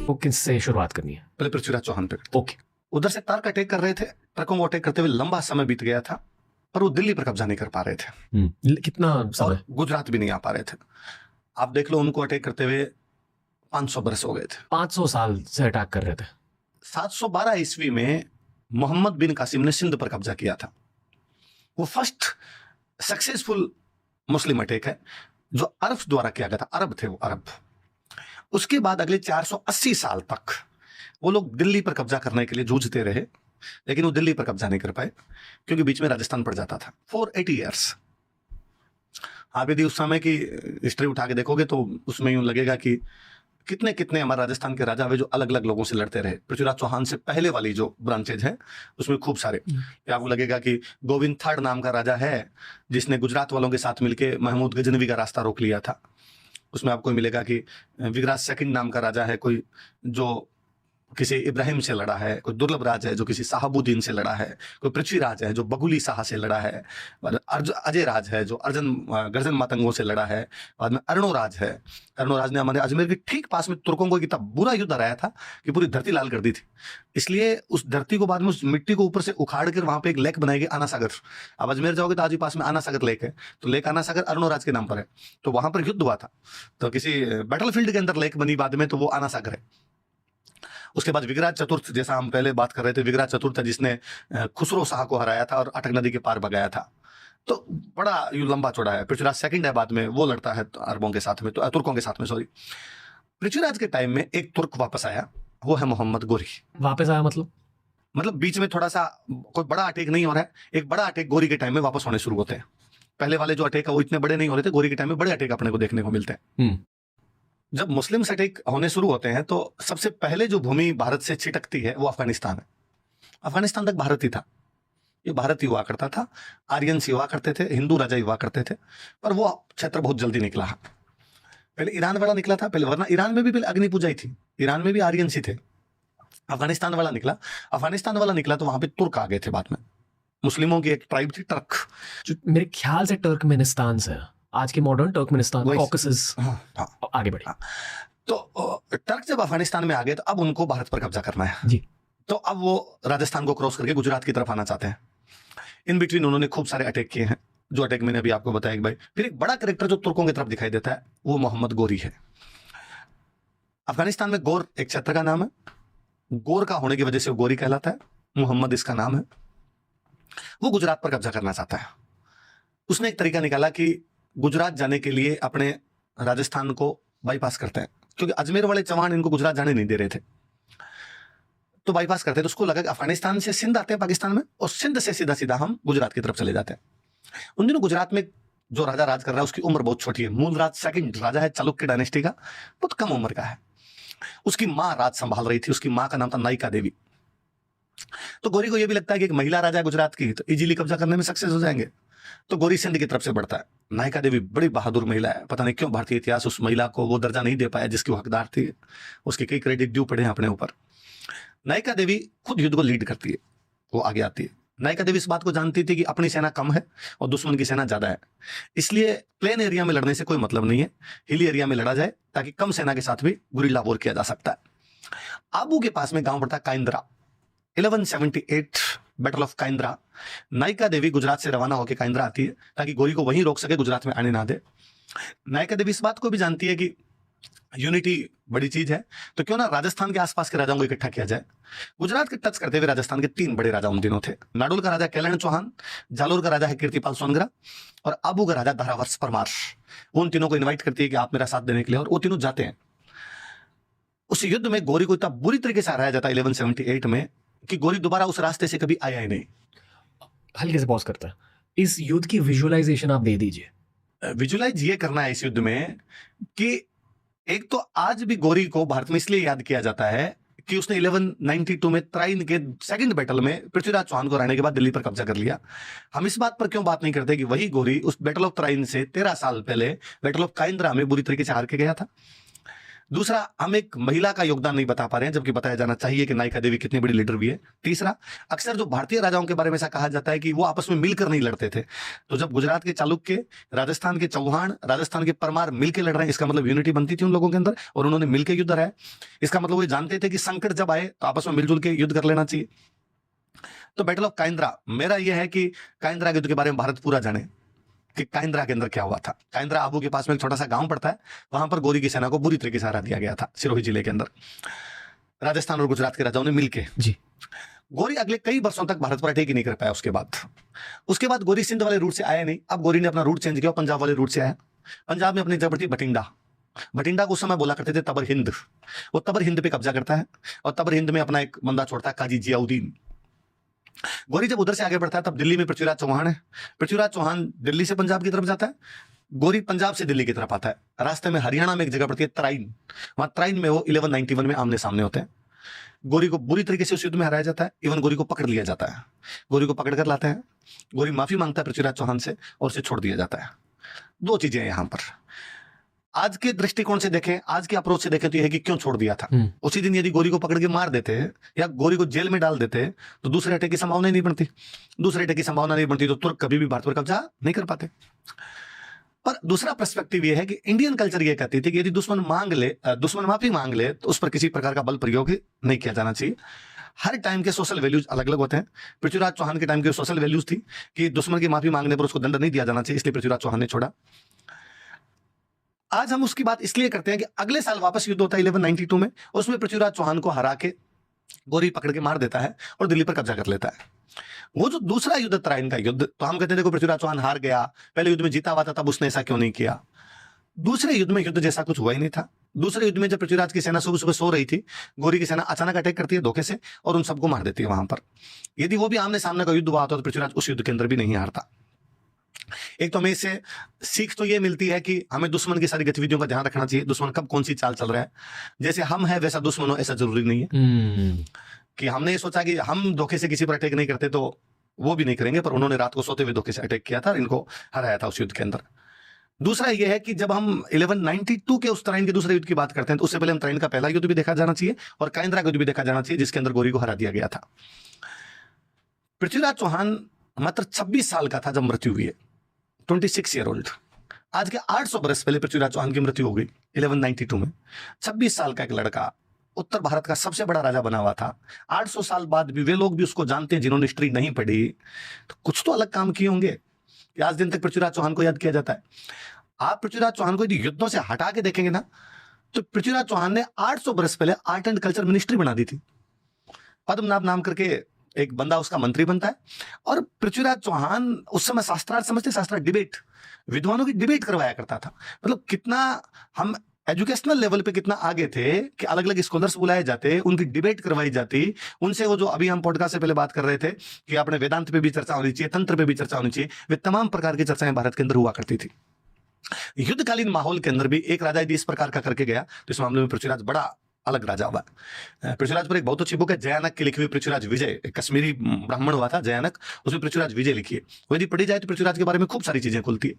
वो किससे शुरुआत करनी है? पहले पृथ्वीराज चौहान पे। ओके। उधर से तार्क अटैक कर रहे थे, ट्रकों को अटैक करते हुए लंबा समय बीत गया था, पर वो दिल्ली पर कब्जा नहीं कर पा रहे थे। कितना समय? और गुजरात भी नहीं आ पा रहे थे। आप देख लो, उनको अटैक करते हुए 500 बरस हो गए थे। 500 साल से अटैक कर रहे थे। 712 ईस्वी में मोहम्मद बिन कासिम ने सिंध पर कब्जा किया था। वो फर्स्ट सक्सेसफुल मुस्लिम अटैक है जो अरब द्वारा किया गया था। अरब थे वो, अरब। उसके बाद अगले 480 साल तक वो लोग दिल्ली पर कब्जा करने के लिए जूझते रहे, लेकिन वो दिल्ली पर कब्जा नहीं कर पाए क्योंकि बीच में राजस्थान पड़ जाता था। 480 ईयर्स। आप यदि उस समय की हिस्ट्री उठा के देखोगे तो उसमें यूं लगेगा कि कितने कितने हमारे राजस्थान के राजा हुए जो अलग अलग लोगों से लड़ते रहे। पृथ्वीराज चौहान से पहले वाली जो ब्रांचेज है उसमें खूब सारे। आपको लगेगा कि गोविंद थर्ड नाम का राजा है जिसने गुजरात वालों के साथ मिलकर महमूद गजनवी का रास्ता रोक लिया था। उसमें आपको मिलेगा कि विगराज सेकंड नाम का राजा है कोई जो किसी इब्राहिम से लड़ा है, कोई दुर्लभ राज है जो किसी साहबुद्दीन से लड़ा है, कोई पृथ्वीराज है जो बगुली शाह से लड़ा है, अजय राज है जो गर्जन मातंगों से लड़ा है। बाद में अर्णोराज है। अर्णोराज ने हमारे अजमेर के ठीक पास में तुर्कों को इतना बुरा युद्ध हराया था कि पूरी धरती लाल कर दी थी। इसलिए उस धरती को बाद में उस मिट्टी को ऊपर से उखाड़ कर वहां पे एक लेक बनाई गई, आना सागर। अब अजमेर जाओगे तो आज ही पास में आना सागर लेक है, तो लेक आना सागर अर्णोराज के नाम पर है। तो वहां पर युद्ध हुआ था, तो किसी बैटलफील्ड के अंदर लेक बनी बाद में, तो वो आना सागर है। उसके बाद विगराज चतुर्थ, जैसा हम पहले बात कर रहे थे, विगराज चतुर्थ जिसने खुसरो शाह को हराया था और अटक नदी के पार भगाया था। तो बड़ा लंबा चौड़ा है। पृथ्वीराज सेकंड है, बाद में वो लड़ता है अरबों के साथ में, तो तुर्कों के साथ में, सॉरी। पृथ्वीराज के टाइम में एक तुर्क वापस आया, वो है मोहम्मद गोरी। वापस आया मतलब बीच में थोड़ा सा कोई बड़ा अटैक नहीं हो रहा है। एक बड़ा अटैक गोरी के टाइम में वापस होने शुरू होते हैं। पहले वाले जो अटैक है वो इतने बड़े नहीं हो रहे थे, गोरी के टाइम में बड़े अटैक अपने को देखने को मिलते हैं। जब मुस्लिम अटैक होने शुरू होते हैं तो सबसे पहले जो भूमि भारत से छिटकती है वो अफगानिस्तान है। अफगानिस्तान तक भारत ही था, ये भारत ही हुआ करता था। आर्यंस हुआ करते थे, हिंदू राजा हुआ करते थे, पर वो क्षेत्र बहुत जल्दी निकला। पहले ईरान वाला निकला था पहले, वरना ईरान में भी पहले अग्नि पूजा ही थी, ईरान में भी आर्यंस ही थे। अफगानिस्तान वाला निकला, अफगानिस्तान वाला निकला तो वहां पे तुर्क आ गए थे बाद में। मुस्लिमों की एक ट्राइब थी टर्क, जो मेरे ख्याल से टर्कमेनिस्तान से, आज के मॉडर्न टर्कमेनिस्तान, कॉकेसस। आगे बढ़े। तो टर्क जब अफगानिस्तान में आ गए तो अब उनको भारत पर कब्जा करना है जी। तो अब वो राजस्थान को क्रॉस करके गुजरात की तरफ आना चाहते हैं। इन बिटवीन उन्होंने खूब सारे अटैक किए हैं, जो अटैक मैंने अभी आपको बताया भाई। फिर एक बड़ा कैरेक्टर जो तुर्कों की तरफ दिखाई देता है वो मोहम्मद गोरी है। अफगानिस्तान में गोर एक क्षेत्र का नाम है, गोर का होने की वजह से वो गोरी कहलाता है, मोहम्मद इसका नाम है। वो गुजरात पर कब्जा करना चाहता है। उसने एक तरीका निकाला कि गुजरात जाने के लिए अपने राजस्थान को बाईपास करते हैं, क्योंकि अजमेर वाले चौहान इनको गुजरात जाने नहीं दे रहे थे, तो बाईपास करते हैं। तो उसको लगा कि अफगानिस्तान से सिंध आते हैं पाकिस्तान में, और सिंध से सीधा सीधा हम गुजरात की तरफ चले जाते हैं। उन दिनों गुजरात में जो राजा राज कर रहा है उसकी उम्र बहुत छोटी है। मूलराज सेकंड राजा है चालुक्य डायनेस्टी का, बहुत कम उम्र का है। उसकी माँ राज संभाल रही थी, उसकी माँ का नाम था नायिका देवी। तो गोरी को यह भी लगता है कि एक महिला राजा है गुजरात की, तो इजीली कब्जा करने में सक्सेस हो जाएंगे, तो गोरी सिंध की तरफ से बढ़ता है। नायिका देवी बड़ी बहादुर महिला है, पता नहीं क्यों भारतीय इतिहास उस महिला को वो दर्जा नहीं दे पाया जिसकी वो हकदार थी। उसके कई क्रेडिट ड्यू पड़े हैं अपने ऊपर। नायिका देवी खुद युद्ध को लीड करती है, वो आगे आती है। नायिका देवी इस बात को जानती थी कि अपनी सेना कम है और दुश्मन की सेना ज्यादा है, इसलिए प्लेन एरिया में लड़ने से कोई मतलब नहीं है, हिली एरिया में लड़ा जाए ताकि कम सेना के साथ भी गुरिल्ला वॉर किया जा सकता है। आबू के पास में गांव पड़ता है काइंद्रा। 1178 बैटल ऑफ काइंद्रा। नायिका देवी गुजरात से रवाना होकर काइंद्रा आती है ताकि गोरी को वहीं रोक सके, गुजरात में आने ना दे। नायिका देवी इस बात को भी जानती है कि यूनिटी बड़ी चीज है, तो क्यों ना राजस्थान के आसपास के राजाओं को इकट्ठा किया जाए। गुजरात के टच करते हुए राजस्थान के 3 बड़े राजा उन दिनों थे। नाडोल का राजा कैलन चौहान, जालोर का राजा है कीर्तिपाल सोनग्रा, और आबू का राजा धारावर्ष परमार। उन तीनों को इन्वाइट करती है कि आप मेरा साथ देने के लिए, और वो तीनों जाते हैं। उस युद्ध में गोरी को इतना बुरी तरीके से हराया जाता है 1178 में कि गोरी दोबारा उस रास्ते से कभी आया ही नहीं। हल्के से पॉज करता है, इस युद्ध की विजुअलाइजेशन आप दे दीजिए। विजुअलाइज ये करना है इस युद्ध में कि एक तो आज भी गोरी को भारत में इसलिए याद किया जाता है कि उसने 1192 में त्राइन के सेकंड बैटल में पृथ्वीराज चौहान को हराने के बाद दिल्ली पर कब्जा कर लिया। हम इस बात पर क्यों बात नहीं करते कि वही गोरी उस बैटल ऑफ त्राइन से 13 साल पहले बैटल ऑफ काइंद्रा में बुरी तरीके से हार के गया था। दूसरा, हम एक महिला का योगदान नहीं बता पा रहे हैं, जबकि बताया जाना चाहिए कि नायिका देवी कितनी बड़ी लीडर भी है। तीसरा, अक्सर जो भारतीय राजाओं के बारे में ऐसा कहा जाता है कि वो आपस में मिलकर नहीं लड़ते थे, तो जब गुजरात के चालुक्य, राजस्थान के चौहान, राजस्थान के परमार मिलकर लड़ रहे हैं, इसका मतलब यूनिटी बनती थी उन लोगों के अंदर और उन्होंने मिलकर युद्ध लड़ा है। इसका मतलब वो जानते थे कि संकट जब आए तो आपस में मिलजुल के युद्ध कर लेना चाहिए। तो बैटल ऑफ काइंद्रा, मेरा यह है कि काइंद्रा युद्ध के बारे में भारत पूरा जाने कि काइंद्रा के अंदर क्या हुआ था। काइंद्रा आबू के पास में एक छोटा सा गांव पड़ता है, वहां पर गोरी की सेना को बुरी तरीके से हरा दिया गया था सिरोही जिले के अंदर, राजस्थान और गुजरात के राजाओं ने मिलकर। जी। गोरी अगले कई वर्षों तक भारत पर अटैक ही नहीं कर पाया। उसके बाद गोरी सिंध वाले रूट से आया नहीं, अब गोरी ने अपना रूट चेंज किया, पंजाब वाले रूट से आया। पंजाब में अपनी जगह पड़ती बठिंडा। बठिंडा को उस समय बोला करते थे तबर हिंद। वो तबर हिंद पे कब्जा करता है और तबर हिंद में अपना एक बंदा छोड़ता है, काजी जियाउद्दीन। गोरी जब उधर से आगे बढ़ता है तब दिल्ली में पृथ्वीराज चौहान है। पृथ्वीराज चौहान दिल्ली से पंजाब की तरफ जाता है, गोरी पंजाब से दिल्ली की तरफ आता है। रास्ते में हरियाणा में एक जगह पड़ती है तराइन, वहां तराइन में वो 1191 में आमने सामने होते हैं। गोरी को बुरी तरीके से उस युद्ध में हराया जाता है, इवन गोरी को पकड़ लिया जाता है। गोरी को पकड़ कर लाते हैं, गोरी माफी मांगता है पृथ्वीराज चौहान से और उसे छोड़ दिया जाता है। दो चीजें हैं यहां पर। आज के दृष्टिकोण से देखें, आज के अप्रोच से देखें तो यह है कि क्यों छोड़ दिया था। उसी दिन यदि गोरी को पकड़ के मार देते या गोरी को जेल में डाल देते तो दूसरे अटैक की संभावना ही नहीं बनती। दूसरे अटैक की संभावना नहीं बनती तो तुर्क कभी भी भारत पर कब्जा नहीं कर पाते। पर दूसरा पर्सपेक्टिव यह है कि इंडियन कल्चर यह कहती थी कि यदि दुश्मन माफी मांग ले तो उस पर किसी प्रकार का बल प्रयोग नहीं किया जाना चाहिए। हर टाइम के सोशल वैल्यूज अलग अलग होते हैं। पृथ्वीराज चौहान के टाइम के सोशल वैल्यूज थी कि दुश्मन की माफी मांगने पर उसको दंड नहीं दिया जाना चाहिए, इसलिए पृथ्वीराज चौहान ने छोड़ा। आज हम उसकी बात इसलिए करते हैं कि अगले साल वापस युद्ध होता है 1192 में, उसमें पृथ्वीराज चौहान को हरा के गोरी पकड़ के मार देता है और दिल्ली पर कब्जा कर लेता है। वो जो दूसरा युद्ध तराइन का युद्ध, तो हम कहते हैं देखो पृथ्वीराज चौहान हार गया, पहले युद्ध में जीता हुआ था तब उसने ऐसा क्यों नहीं किया। दूसरे युद्ध में युद्ध जैसा कुछ हुआ ही नहीं था। दूसरे युद्ध में जब पृथ्वीराज की सेना सुबह सुबह सो रही थी, गोरी की सेना अचानक अटैक करती है धोखे से और उन सबको मार देती है वहां पर। यदि वो भी आमने सामने का युद्ध हुआ होता तो पृथ्वीराज उस युद्ध के अंदर भी नहीं हारता। एक तो हमें इससे सीख तो ये मिलती है कि हमें दुश्मन की सारी गतिविधियों का ध्यान रखना चाहिए, दुश्मन कब कौन सी चाल चल रहा है। जैसे हम है वैसा दुश्मन हो ऐसा जरूरी नहीं है कि हमने ये सोचा कि हम धोखे से किसी पर अटैक नहीं करते तो वो भी नहीं करेंगे, पर उन्होंने रात को सोते हुए धोखे से अटैक किया था और इनको हराया था उस युद्ध के अंदर। दूसरा यह है कि जब हम 1192 के उस तराइन के दूसरे युद्ध की बात करते हैं तो उससे पहले हम तराइन का पहला युद्ध भी देखा जाना चाहिए और काइंद्रा का युद्ध भी देखा जाना चाहिए, जिसके अंदर गोरी को हरा दिया गया था। पृथ्वीराज चौहान मात्र 26 साल का था जब मृत्यु हुई है, 26 ईयर ओल्ड। आज के 800 बरस पहले पृथ्वीराज चौहान की मृत्यु हो गई 1192 में। 26 साल का एक लड़का उत्तर भारत का सबसे बड़ा राजा बना हुआ था। 800 साल बाद भी वे लोग भी उसको जानते हैं जिन्होंने हिस्ट्री नहीं पढ़ी, तो कुछ तो अलग काम किए होंगे कि आज दिन तक पृथ्वीराज चौहान को याद किया जाता है। आप पृथ्वीराज चौहान को यदि युद्धों से हटा के देखेंगे ना तो पृथ्वीराज चौहान ने 800 बरस पहले आर्ट एंड कल्चर मिनिस्ट्री बना दी थी। पद्मनाभ नाम करके एक बंदा उसका मंत्री बनता है और पृथ्वीराज चौहान उस समय शास्त्रार्थ समझते, शास्त्रार्थ डिबेट, विद्वानों की डिबेट करवाया करता था। मतलब कितना हम एजुकेशनल लेवल पे कितना आगे थे कि अलग अलग स्कॉलर्स बुलाए जाते, उनकी डिबेट करवाई जाती, उनसे वो जो अभी हम पॉडकास्ट से पहले बात कर रहे थे कि अपने वेदांत पे भी चर्चा होनी चाहिए, तंत्र पे भी चर्चा होनी चाहिए, वे तमाम प्रकार की चर्चाएं भारत के अंदर हुआ करती थी। युद्धकालीन माहौल के अंदर भी एक राजा यदि इस प्रकार का करके गया तो इस मामले में पृथ्वीराज बड़ा अलग राजा हुआ। पृथ्वीराज पर एक बहुत अच्छी बुक है जयानक की लिखी हुई, पृथ्वीराज विजय, एक कश्मीरी ब्राह्मण हुआ था जयानक, उसमें पृथ्वीराज विजय लिखी है। वो यदि पढ़ी जाए तो पृथ्वीराज के बारे में खूब सारी चीजें खुलती है।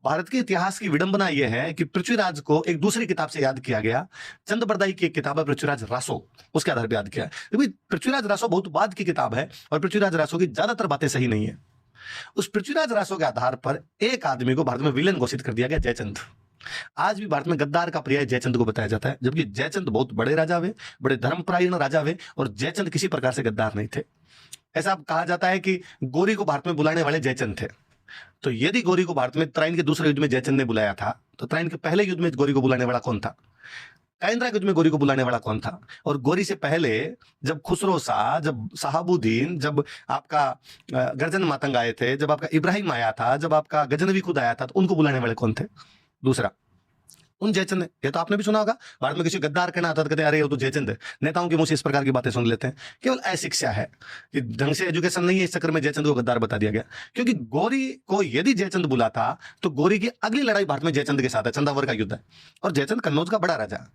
भारत के इतिहास की विडंबना यह है कि पृथ्वीराज को एक दूसरी किताब से याद किया गया। चंद्रबरदाई की एक किताब है पृथ्वीराज रासो, उसके आधार पर याद किया है। पृथ्वीराज रासो बहुत बाद की किताब है और पृथ्वीराज रासो की ज्यादातर बातें सही नहीं है। उस पृथ्वीराज रासो के आधार पर एक आदमी को भारत में विलेन घोषित कर दिया गया, जयचंद। आज भी भारत में गद्दार का पर्याय जयचंद को बताया जाता है, जबकि जयचंद बहुत बड़े राजा हुए, बड़े धर्मपरायण राजा हुए और जयचंद किसी प्रकार से गद्दार नहीं थे। ऐसा कहा जाता है कि गोरी को भारत में बुलाने वाले जयचंद थे। तो यदि गोरी को भारत में तराइन के दूसरे युद्ध में जयचंद ने बुलाया था तो तराइन के पहले युद्ध में गोरी को बुलाने वाला कौन था? काइंद्रा के युद्ध में गोरी को बुलाने वाला कौन था? और गोरी से पहले जब खुसरो शाह, जब शहाबुद्दीन, जब आपका गर्जन मातंग आए थे, जब आपका इब्राहिम आया था, जब आपका गजनवी खुद आया था, तो उनको बुलाने वाले कौन थे? दूसरा, उन जयचंद ने। ये तो आपने भी सुना होगा, भारत में किसी गद्दार कहना आता तो कहते अरे वो तो जयचंद है। नेताओं के मुंह से इस प्रकार की बातें सुन लेते हैं। केवल अशिक्षा है कि ढंग से एजुकेशन नहीं है, इस चक्कर में जयचंद को गद्दार बता दिया गया। क्योंकि गोरी को यदि जयचंद बुलाता तो गोरी की अगली लड़ाई भारत में जयचंद के साथ है, चंदावर का युद्ध है, और जयचंद कन्नौज का बड़ा राजा।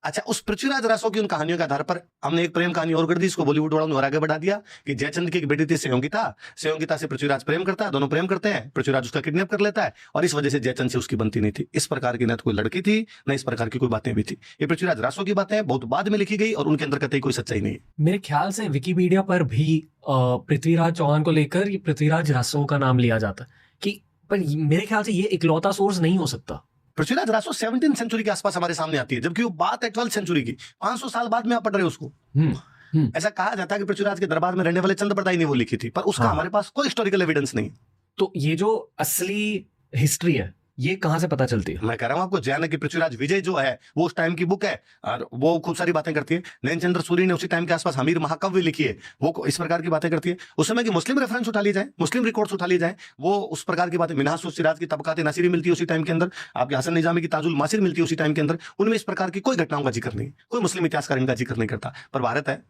अच्छा, उस पृथ्वीराज रासो की उन कहानियों के आधार पर हमने एक प्रेम कहानी और कर दी, इसको बॉलीवुड वालों ने और आगे बढ़ा दिया कि जयचंद की एक बेटी थी सेयोंगिता, सेयोंगिता से पृथ्वीराज प्रेम करता है, दोनों प्रेम करते हैं, पृथ्वीराज उसका किडनैप कर लेता है और इस वजह से जयचंद से उसकी बनती नहीं थी। इस प्रकार की न तो कोई लड़की थी न इस प्रकार की कोई बातें भी थी। ये पृथ्वीराज रासो की बातें बहुत बाद में लिखी गई और उनके अंदर कतई कोई सच्चाई नहीं है। मेरे ख्याल से विकिपीडिया पर भी पृथ्वीराज चौहान को लेकर ये पृथ्वीराज रासो का नाम लिया जाता है कि, पर मेरे ख्याल से ये इकलौता सोर्स नहीं हो सकता। पृथ्वीराज रासो 17th सेंचुरी के आसपास हमारे सामने आती है, जबकि वो बात है 12th सेंचुरी की, 500 साल बाद में आप पढ़ रहे हो उसको। ऐसा कहा जाता है कि पृथ्वीराज के दरबार में रहने वाले चंद्रप्रदाय ने वो लिखी थी, पर उसका हमारे पास कोई हिस्टोरिकल एविडेंस नहीं। तो ये जो असली हिस्ट्री है ये कहां से पता चलती है? मैं कह रहा हूं आपको, जैन की पृथ्वीराज विजय जो है वो उस टाइम की बुक है और वो खूब सारी बातें करती है। नैनचंद्र सूरी ने उसी टाइम के आसपास हमीर महाकाव्य लिखी है, वो इस प्रकार की बातें करती है। उस समय की मुस्लिम रेफरेंस उठा ली जाए, मुस्लिम रिकॉर्ड्स उठा ली जाए, वो उस प्रकार की बातें, मिनहासुस सिराज की तबकात नसीरी मिलती है उसी टाइम के अंदर, आपके हसन निजामी की ताजुल मासिर मिलती है उसी टाइम के अंदर। उनमें इस प्रकार की कोई घटनाओं का जिक्र नहीं, कोई मुस्लिम इतिहासकार इनका जिक्र नहीं करता। पर भारत है,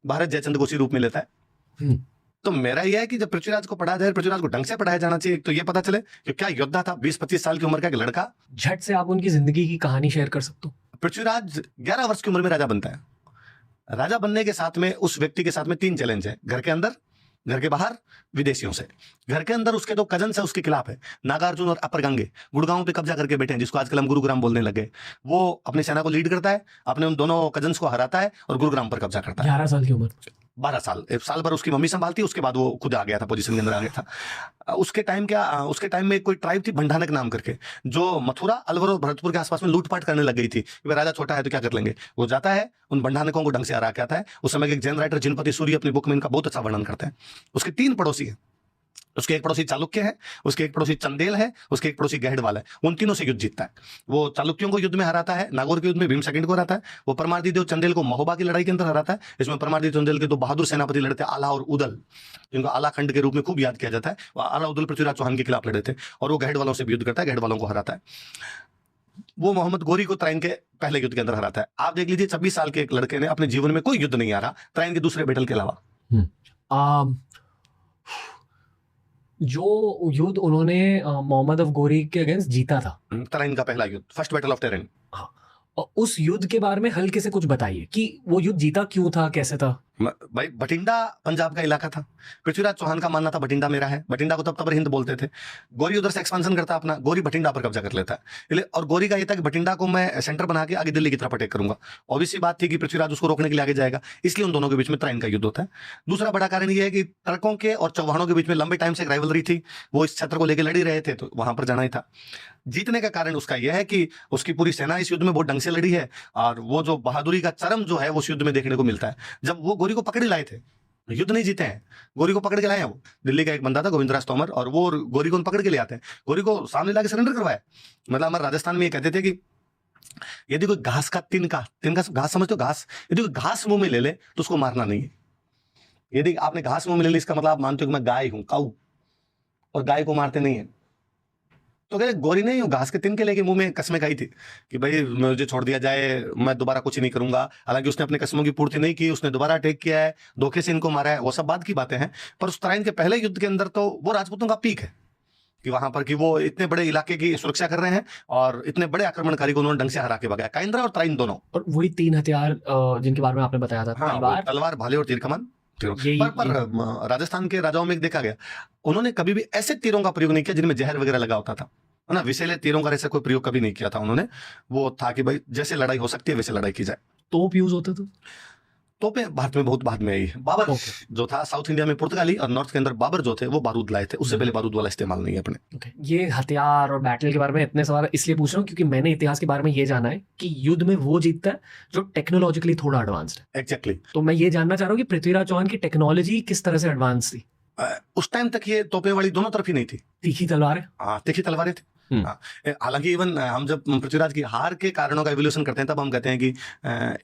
भारत जयचंद को उसी रूप में लेता है। तो मेरा यह है कि जब पृथ्वीराज को पढ़ा जाए, पृथ्वीराज को ढंग से पढ़ाया जाना चाहिए, तो ये पता चले कि क्या योद्धा था, 20-25 साल की उम्र का एक लड़का। झट से आप उनकी जिंदगी की कहानी शेयर कर सकते हो। पृथ्वीराज 11 वर्ष की उम्र में राजा बनता है। राजा बनने के साथ में उस व्यक्ति के साथ में 3 चैलेंज है, घर के अंदर, घर के बाहर, विदेशियों से। घर के अंदर उसके 2 कजन है उसके खिलाफ है, नागार्जुन और अपर गंगे, गुड़गांव पे कब्जा करके बैठे हैं, जिसको आजकल हम गुरुग्राम बोलने लगे। वो अपनी सेना को लीड करता है, अपने उन दोनों कजन्स को हराता है और गुरुग्राम पर कब्जा करता है। 11 साल की उम्र, 12 साल, 1 साल भर उसकी मम्मी संभालती, उसके बाद वो खुद आ गया था, पोजीशन के अंदर आ गया था। उसके टाइम में कोई ट्राइब थी भंडानक नाम करके, जो मथुरा, अलवर और भरतपुर के आसपास में लूटपाट करने लग गई थी कि राजा छोटा है तो क्या कर लेंगे। वो जाता है, उन भंडानकों को ढंग से हरा के आता है। उस समय के एक जैन राइटर जिनपति सूर्य अपनी बुक में इनका बहुत अच्छा वर्णन करते हैं। उसके 3 पड़ोसी हैं, उसके एक पड़ोसी चालुक्य है, उसके एक पड़ोसी चंदेल है, उसके एक पड़ोसी गहडवाल है। उन तीनों से युद्ध जीतता है। वो चालुक्यों को युद्ध में हराता है, नागौर के युद्ध में भीम सेकंड को हराता है। वो परमार्दी देव चंदेल को महोबा की लड़ाई के अंदर हराता है। इसमें परमार्दी चंदेल के 2 बहादुर सेनापति लड़ते हैं, आला और उदल, जिनको आला खंड के रूप में खूब याद किया जाता है। वो आला उदल पृथ्वीराज चौहान के खिलाफ लड़े थे और वो गहडवालों से भी युद्ध करता है, गहडवालों को हराता है। वो मोहम्मद गोरी को त्राइन के पहले युद्ध के अंदर हराता है। आप देख लीजिए, 26 साल के एक लड़के ने अपने जीवन में कोई युद्ध नहीं हारा त्राइन के दूसरे बैटल के अलावा। जो युद्ध उन्होंने मोहम्मद अफ गोरी के अगेंस्ट जीता था, तराइन का पहला युद्ध, फर्स्ट बैटल ऑफ टेरेन। हाँ, और उस युद्ध के बारे में हल्के से कुछ बताइए कि वो युद्ध जीता क्यों था, कैसे था? भाई, बठिंडा पंजाब का इलाका था। पृथ्वीराज चौहान का मानना था बठिंडा मेरा है। बठिंडा को तब तबर हिंद बोलते थे। गोरी उधर से एक्सपेंशन करता अपना, गोरी बठिंडा पर कब्जा कर लेता है। और गोरी का ये था कि बठिंडा को मैं सेंटर बना के आगे दिल्ली की तरफ अटैक करूंगा। ऑब्वियसली बात थी कि पृथ्वीराज उसको रोकने के लिए आगे जाएगा, इसलिए उन दोनों के बीच में त्राइन का युद्ध होता है। दूसरा बड़ा कारण यह है कि तर्कों के और चौहानों के बीच में लंबे टाइम से एक राइवलरी थी, वो इस क्षेत्र को लेकर लड़ी रहे थे, तो वहां पर जाना ही था। जीतने का कारण उसका यह है कि उसकी पूरी सेना इस युद्ध में बहुत ढंग से लड़ी है और वो जो बहादुरी का चरम जो है वो उस युद्ध में देखने को मिलता है। जब वो गोरी को पकड़ लाए थे, युद्ध नहीं जीते हैं, गोरी को पकड़ के लाए हैं। वो दिल्ली का एक बंदा था गोविंदराज तोमर, और वो गोरी को पकड़ के ले आते हैं, गोरी को सामने लाके सरेंडर करवाया। मतलब हमारे राजस्थान में ये कहते थे कि यदि कोई घास का तिनका घास समझते हो, घास, यदि कोई घास मुंह में ले ले तो उसको मारना नहीं है। यदि आपने घास मुंह में ले ली, इसका मतलब आप मानते हो कि मैं गाय हूं, काऊ, और गाय को मारते नहीं है। तो कह गोरी ने घास के तिनके लेके मुंह में कसमें खाई थी कि भाई मुझे छोड़ दिया जाए, मैं दोबारा कुछ नहीं करूंगा। हालांकि उसने अपने कसमों की पूर्ति नहीं की, उसने दोबारा अटैक किया है, धोखे से इनको मारा है, वो सब बात की बातें हैं। पर उस तराइन के पहले युद्ध के अंदर तो वो राजपूतों का पीक है कि वहां पर कि वो इतने बड़े इलाके की सुरक्षा कर रहे हैं और इतने बड़े आक्रमणकारी को उन्होंने ढंग से हरा के भगाया, काइंद्रा और तराइन दोनों। और वही 3 हथियार जिनके बारे में आपने बताया था, तलवार, भाले और तीर कमान। पर राजस्थान के राजाओं में देखा गया, उन्होंने कभी भी ऐसे तीरों का प्रयोग नहीं किया जिनमें जहर वगैरह लगा होता था, है ना। विषैले तीरों का ऐसा कोई प्रयोग कभी नहीं किया था उन्होंने। वो था कि भाई जैसे लड़ाई हो सकती है वैसे लड़ाई की जाए। तोप यूज होते थे? तोपें भारत में बहुत बाद में आई है। बाबर जो था साउथ इंडिया में पुर्तगाली, और नॉर्थ के अंदर बाबर जो थे वो बारूद लाए थे, उससे पहले बारूद वाला इस्तेमाल नहीं है अपने। ये हथियार और बैटल के बारे में इतने सवाल इसलिए पूछ रहा हूँ क्योंकि मैंने इतिहास के बारे में ये जाना है कि युद्ध में वो जीतता है जो टेक्नोलॉजिकली थोड़ा एडवांस्ड है। एग्जैक्टली। तो मैं ये जानना चाह रहा हूँ कि पृथ्वीराज चौहान की टेक्नोलॉजी किस तरह से एडवांस थी? उस टाइम तक ये तोपें वाली दोनों तरफ ही नहीं थी। तीखी तलवारें? हाँ, तीखी तलवारें थी। हालांकि इवन हम जब पृथ्वीराज की हार के कारणों का इवोल्यूशन करते हैं तब हम कहते हैं कि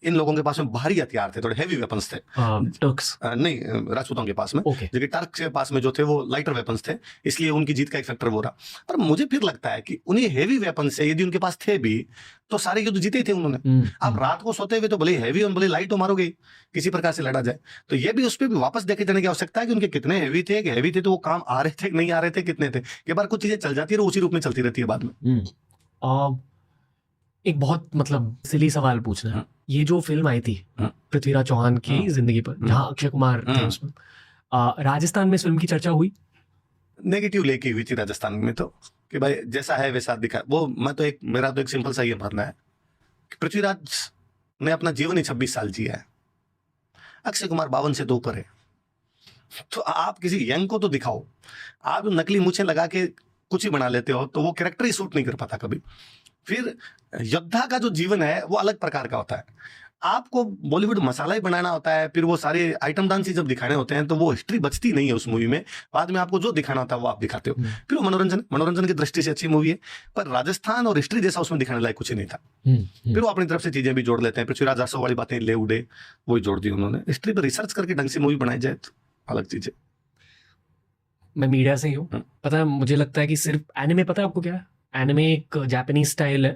इन लोगों के पास में भारी हथियार थे, थोड़े हेवी वेपन्स थे। टर्क्स नहीं, राजपूतों के पास में, जबकि टर्क्स के पास में जो थे वो लाइटर वेपन्स थे, इसलिए उनकी जीत का एक फैक्टर वो रहा। पर मुझे फिर लगता है कि उन्हीं हेवी वेपन से यदि उनके पास थे भी तो सारे युद्ध जीते थे उन्होंने। आप रात को सोते हुए तो भले हेवी और भले लाइट हो मारोगे, किसी प्रकार से लड़ा जाए। तो ये भी उस पर भी वापस देखे जाने की आवश्यकता है कि उनके कितने हेवी थे, कि हेवी थे तो वो काम आ रहे थे, नहीं आ रहे थे, कितने थे। कई बार कुछ चीजें चल जाती है, उसी रूप में चलती रहती है बाद में। एक बहुत मतलब सिली सवाल पूछना है। ये जो फिल्म आई थी पृथ्वीराज चौहान की जिंदगी पर, जहाँ अक्षय कुमार थे उसमें, राजस्थान में इस फिल्म की चर्चा हुई? नेगेटिव लेके हुई थी राजस्थान में, तो कि भाई जैसा है वैसा दिखा वो। मेरा तो एक सिंपल सा ये मानना है कि पृथ्वीराज ने अपना जीवन ही 26 साल जिया है, अक्षय कुमार 52 से तो ऊपर है। तो आप किसी यंग को तो दिखाओ, आप नकली मूछें लगा के कुछ ही बना लेते हो तो वो कैरेक्टर ही सूट नहीं कर पाता कभी। फिर योद्धा का जो जीवन है वो अलग प्रकार का होता है। आपको बॉलीवुड मसाला ही बनाना होता है, फिर वो सारे आइटम डांस ही जब दिखाने होते हैं तो वो हिस्ट्री बचती नहीं है उस मूवी में। बाद में आपको जो दिखाना होता है वो आप दिखाते हो, फिर वो मनोरंजन की दृष्टि से अच्छी मूवी है। पर राजस्थान और हिस्ट्री जैसा उसमें दिखाने लायक कुछ ही नहीं था। फिर वो अपनी तरफ से चीजें भी जोड़ लेते हैं, पृथ्वीराज रासो वाली बातें ले उड़े वही जोड़ दी उन्होंने। हिस्ट्री पर रिसर्च करके ढंग से मूवी बनाई जाए तो अलग चीज है। मैं मीडिया से ही हूँ, पता है मुझे लगता है कि सिर्फ एनिमे, पता है आपको क्या है? एनिमे एक जापानीज स्टाइल है।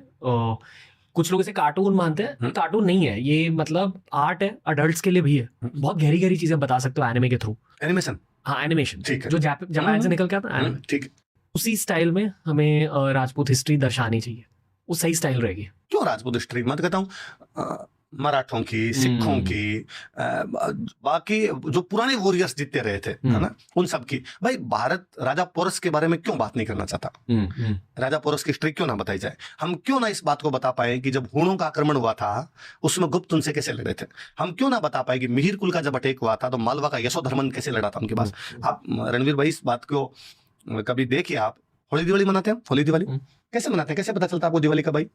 कुछ लोग इसे कार्टून मानते हैं, कार्टून नहीं है ये, मतलब आर्ट है, अडल्ट्स के लिए भी है। बहुत गहरी गहरी चीजें बता सकते हो एनिमे के थ्रू। एनिमेशन, हाँ एनिमेशन, ठीक है, जो जापान से निकल के आता है एनिमे, ठीक है। उसी स्टाइल में हमें राजपूत हिस्ट्री दर्शानी चाहिए, वो सही स्टाइल रहेगी। क्यों राजपूत हिस्ट्री? मैं तो कहता हूँ मराठों की, सिखों की, बाकी जो पुराने वॉरियर्स जितने रहे थे, है ना, उन सब की। भाई भारत राजा पोरस के बारे में क्यों बात नहीं करना चाहता? राजा पोरस की हिस्ट्री क्यों ना बताई जाए? हम क्यों ना इस बात को बता पाए कि जब हूणों का आक्रमण हुआ था उसमें गुप्त उनसे कैसे लड़े थे? हम क्यों ना बता पाए कि मिहिर कुल का जब अटैक हुआ था तो मालवा का यशोधर्मन कैसे लड़ा था उनके पास? आप रणवीर भाई इस बात को कभी देखिए, आप होली दिवाली मनाते हैं, होली दिवाली कैसे मनाते हैं? कैसे पता चलता है आपको दिवाली का? भाई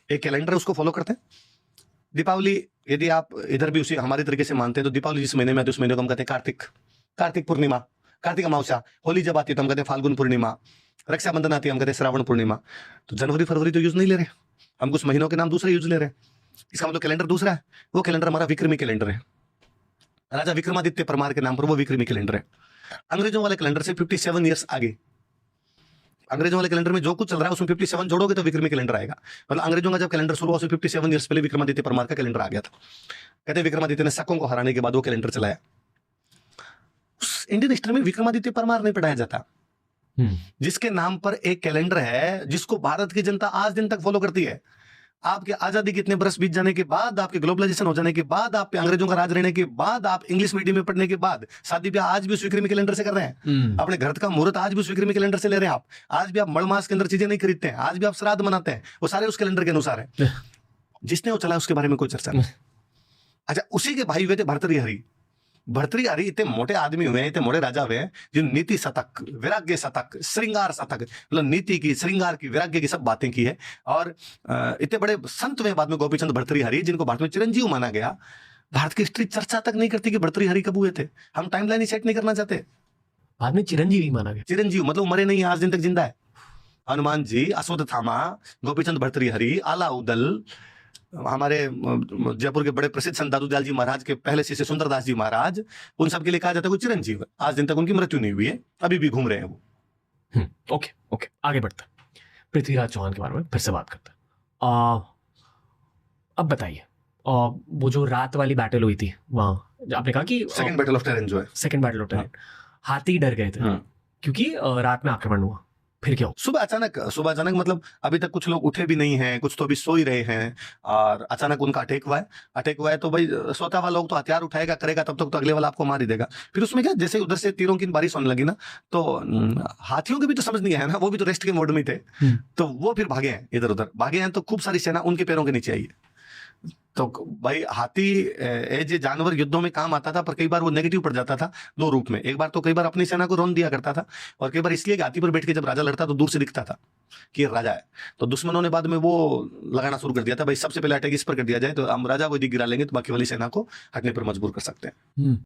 एक कैलेंडर है, उसको फॉलो करते हैं। दीपावली यदि आप इधर भी उसी हमारे तरीके से मानते हैं तो दीपावली जिस महीने में आती है उस महीने को हम कहते हैं कार्तिक पूर्णिमा, कार्तिक अमावस्या। होली जब आती है तो हम कहते हैं फाल्गुन पूर्णिमा। रक्षाबंधन आती है हम कहते हैं श्रावण पूर्णिमा। तो जनवरी फरवरी तो यूज नहीं ले रहे हम, कुछ महीनों के नाम दूसरे यूज ले रहे हैं। इसका मतलब कैलेंडर दूसरा है। वो कैलेंडर हमारा विक्रमी कैलेंडर है, राजा विक्रमादित्य परमार के नाम पर वो विक्रमी कैलेंडर है। अंग्रेजों वाले कैलेंडर से 57 ईयर्स आगे, अंग्रेजों वाले कैलेंडर में जो कुछ चल रहा है उसमें 57 जोड़ोगे तो विक्रमी कैलेंडर आएगा। मतलब अंग्रेजों का जब कैलेंडर शुरू हुआ 57 ईयर्स पहले विक्रमादित्य परमार का कैलेंडर आ गया था। कहते विक्रमादित्य ने शकों को हराने के बाद वो कैलेंडर चलाया। इंडियन हिस्ट्री में विक्रमादित्य परमार नहीं पढ़ाया जाता, जिसके नाम पर एक कैलेंडर है जिसको भारत की जनता आज दिन तक फॉलो करती है। आपके आजादी के इतने बरस बीत जाने के बाद, आपके ग्लोबलाइजेशन हो जाने के बाद, आप पे अंग्रेजों का राज रहने के बाद, आप इंग्लिश मीडियम में पढ़ने के बाद, शादी ब्याह आज भी उस विक्रमी कैलेंडर से कर रहे हैं। अपने घर का मुहूर्त आज भी उस विक्रमी कैलेंडर से ले रहे हैं। आप आज भी आप मड़ मास के अंदर चीजें नहीं खरीदते हैं, आज भी आप श्राद्ध मनाते हैं, वो सारे उस कैलेंडर के अनुसार है। जिसने वो चला उसके बारे में कोई चर्चा नहीं। अच्छा, उसी के भाई हुए थे भर्तृहरि। भर्तृहरि इतने मोटे आदमी हुए हैं, इतने मोटे राजा हुए हैं जिन नीति शतक, वैराग्य शतक, श्रृंगार शतक, मतलब नीति की, श्रृंगार की, वैराग्य की सब बातें की है। और इतने बड़े संत हुए बाद में गोपीचंद भर्तृहरि, जिनको भारत में चिरंजीव माना गया। भारत की हिस्ट्री चर्चा तक नहीं करती कि भर्तृहरि कब हुए थे। हम टाइमलाइन ही सेट नहीं करना चाहते। बाद में चिरंजीवी माना गया। चिरंजीव मतलब मरे नहीं, आज दिन तक जिंदा है। हनुमान जी, अश्वत्थामा, गोपीचंद भर्तृहरि, आलाउदल, हमारे जयपुर के बड़े प्रसिद्ध संत दादूदयाल जी महाराज के पहले शिष्य सुंदरदास जी महाराज, उन सब के लिए कहा जाता है कोई चिरंजीव है। आज दिन तक उनकी मृत्यु नहीं हुई है, अभी भी घूम रहे हैं वो। ओके, आगे बढ़ते हैं। पृथ्वीराज चौहान के बारे में फिर से बात करते हैं। अब बताइए, वो जो रात वाली बैटल हुई थी वहां, आपने कहा कि सेकंड बैटल ऑफ टेरेन जो है, सेकंड बैटल ऑफ टेरेन, हाथी डर गए थे क्योंकि रात में आक्रमण हुआ। फिर क्या? सुबह अचानक मतलब अभी तक कुछ लोग उठे भी नहीं हैं, कुछ तो अभी सो ही रहे हैं, और अचानक उनका अटैक हुआ है। तो भाई सोता हुआ लोग तो हथियार उठाएगा करेगा, तब तक तो अगले वाला आपको मार ही देगा। फिर उसमें क्या, जैसे उधर से तीरों की बारिश होने लगी ना, तो हाथियों के भी तो समझ नहीं आया ना, वो भी तो रेस्ट के मोड में थे। तो वो फिर भागे हैं, इधर उधर भागे हैं, तो खूब सारी सेना उनके पैरों के नीचे आई है। तो भाई हाथी एज ए जानवर युद्धों में काम आता था, पर कई बार वो नेगेटिव पड़ जाता था दो रूप में। एक बार तो कई बार अपनी सेना को रौंद दिया करता था, और कई बार इसलिए कि हाथी पर बैठ के जब राजा लड़ता तो दूर से दिखता था कि ये राजा है। तो दुश्मनों ने बाद में वो लगाना शुरू कर दिया था, भाई सबसे पहले अटैक इस पर कर दिया जाए तो हम राजा को यदि गिरा लेंगे तो बाकी वाली सेना को हटने पर मजबूर कर सकते हैं।